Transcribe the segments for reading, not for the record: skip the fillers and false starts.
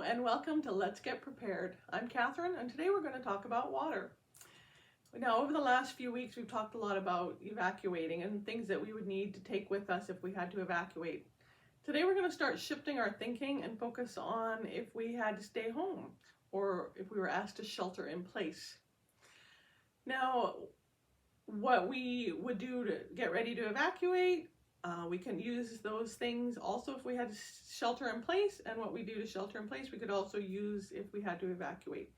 Hello and welcome to Let's Get Prepared. I'm Catherine and today we're going to talk about water. Now, over the last few weeks we've talked a lot about evacuating and things that we would need to take with us if we had to evacuate. Today we're going to start shifting our thinking and focus on if we had to stay home or if we were asked to shelter in place. Now, what we would do to get ready to evacuate, we can use those things also if we had to shelter in place, and what we do to shelter in place we could also use if we had to evacuate.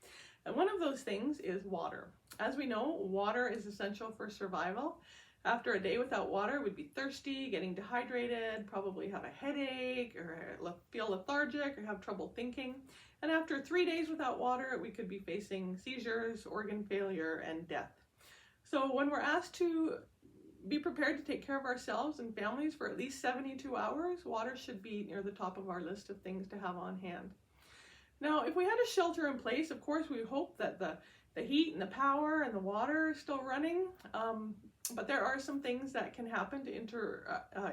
And one of those things is water. As we know, water is essential for survival. After a day without water, we'd be thirsty, getting dehydrated, probably have a headache or feel lethargic or have trouble thinking. And after 3 days without water, we could be facing seizures, organ failure, and death. So when we're asked to be prepared to take care of ourselves and families for at least 72 hours, water should be near the top of our list of things to have on hand. Now, if we had a shelter in place, of course, we hope that the heat and the power and the water are still running, but there are some things that can happen to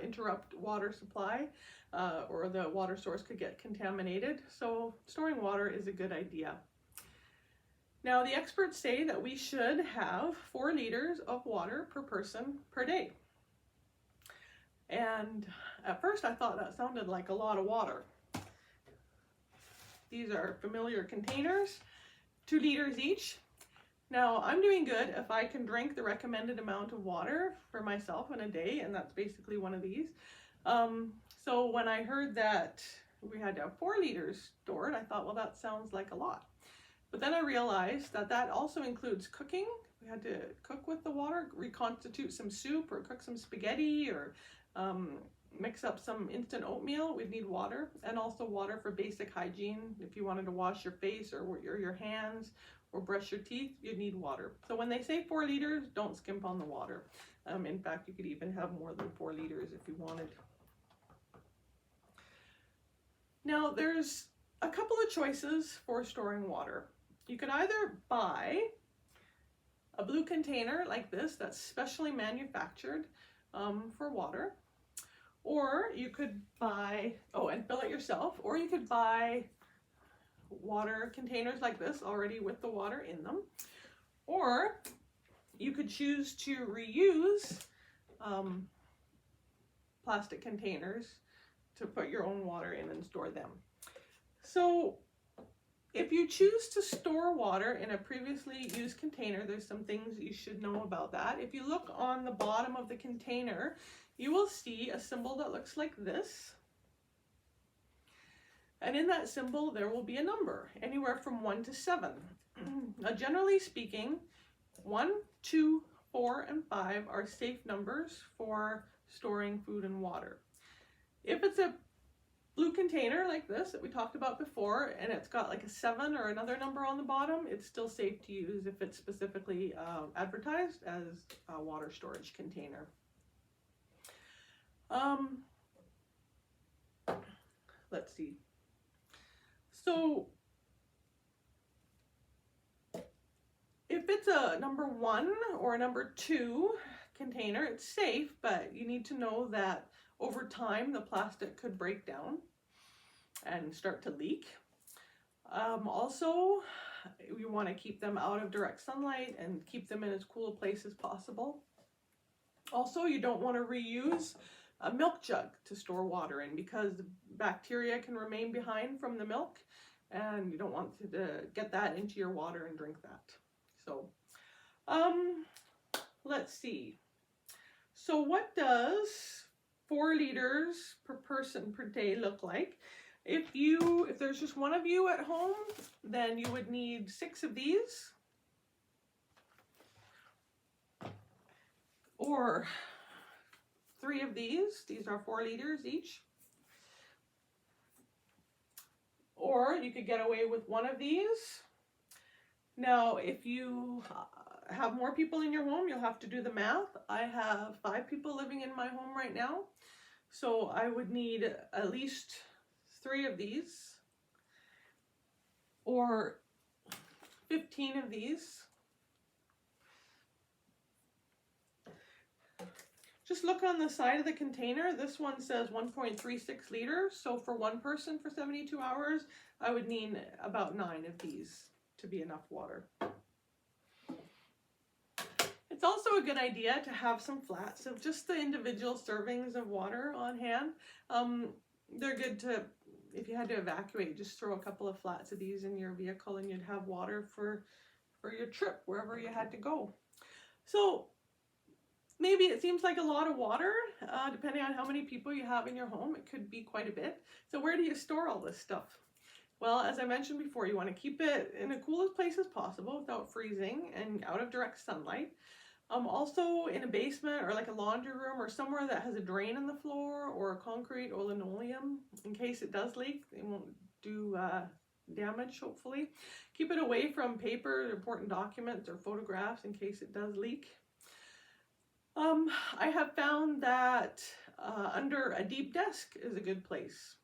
interrupt water supply, or the water source could get contaminated. So storing water is a good idea. Now, the experts say that we should have 4 liters of water per person per day. And at first I thought that sounded like a lot of water. These are familiar containers, 2 liters each. Now, I'm doing good if I can drink the recommended amount of water for myself in a day, and that's basically one of these. So when I heard that we had to have 4 liters stored, I thought, well, that sounds like a lot. But then I realized that that also includes cooking. We had to cook with the water, reconstitute some soup or cook some spaghetti or mix up some instant oatmeal. We'd need water, and also water for basic hygiene. If you wanted to wash your face or your hands or brush your teeth, you'd need water. So when they say 4 liters, don't skimp on the water. In fact, you could even have more than 4 liters if you wanted. Now, there's a couple of choices for storing water. You could either buy a blue container like this that's specially manufactured for water, or you could buy, and fill it yourself, or you could buy water containers like this already with the water in them, or you could choose to reuse plastic containers to put your own water in and store them. So if you choose to store water in a previously used container, there's some things you should know about that. If you look on the bottom of the container, you will see a symbol that looks like this. And in that symbol, there will be a number, anywhere from 1 to 7. Now, generally speaking, 1, 2, 4, and 5 are safe numbers for storing food and water. If it's a blue container like this that we talked about before, and it's got like a 7 or another number on the bottom, it's still safe to use if it's specifically advertised as a water storage container. Let's see. So if it's a number 1 or a number 2 container, it's safe, but you need to know that over time the plastic could break down and start to leak. Also, you want to keep them out of direct sunlight and keep them in as cool a place as possible. Also, you don't want to reuse a milk jug to store water in, because the bacteria can remain behind from the milk, and you don't want to get that into your water and drink that. So let's see. So what does 4 liters per person per day look like? If there's just one of you at home, then you would need 6 of these, or 3 of these. These are 4 liters each. Or you could get away with 1 of these. Now, if you have more people in your home, you'll have to do the math. I have 5 people living in my home right now, so I would need at least 3 of these, or 15 of these. Just look on the side of the container. This one says 1.36 liters. So for one person for 72 hours, I would need about 9 of these to be enough water. It's also a good idea to have some flats of just the individual servings of water on hand. They're good to, if you had to evacuate, just throw a couple of flats of these in your vehicle and you'd have water for your trip, wherever you had to go. So maybe it seems like a lot of water, depending on how many people you have in your home. It could be quite a bit. So where do you store all this stuff? Well, as I mentioned before, you want to keep it in the coolest place as possible without freezing and out of direct sunlight. Also in a basement or like a laundry room or somewhere that has a drain in the floor or a concrete or linoleum in case it does leak. It won't do damage, hopefully. Keep it away from paper, important documents, or photographs in case it does leak. I have found that under a deep desk is a good place,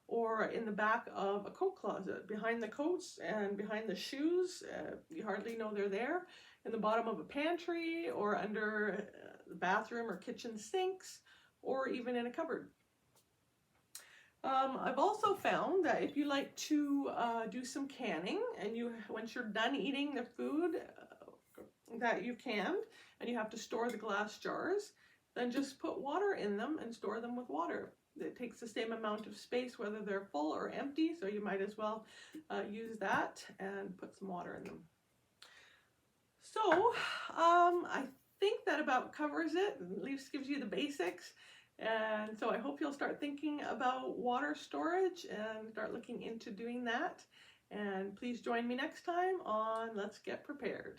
or in the back of a coat closet, behind the coats and behind the shoes. You hardly know they're there. In the bottom of a pantry, or under the bathroom or kitchen sinks, or even in a cupboard. I've also found that if you like to do some canning, and once you're done eating the food that you canned, and you have to store the glass jars, then just put water in them and store them with water. It takes the same amount of space whether they're full or empty, so you might as well use that and put some water in them. So I think that about covers it, at least gives you the basics. And so I hope you'll start thinking about water storage and start looking into doing that. And please join me next time on Let's Get Prepared.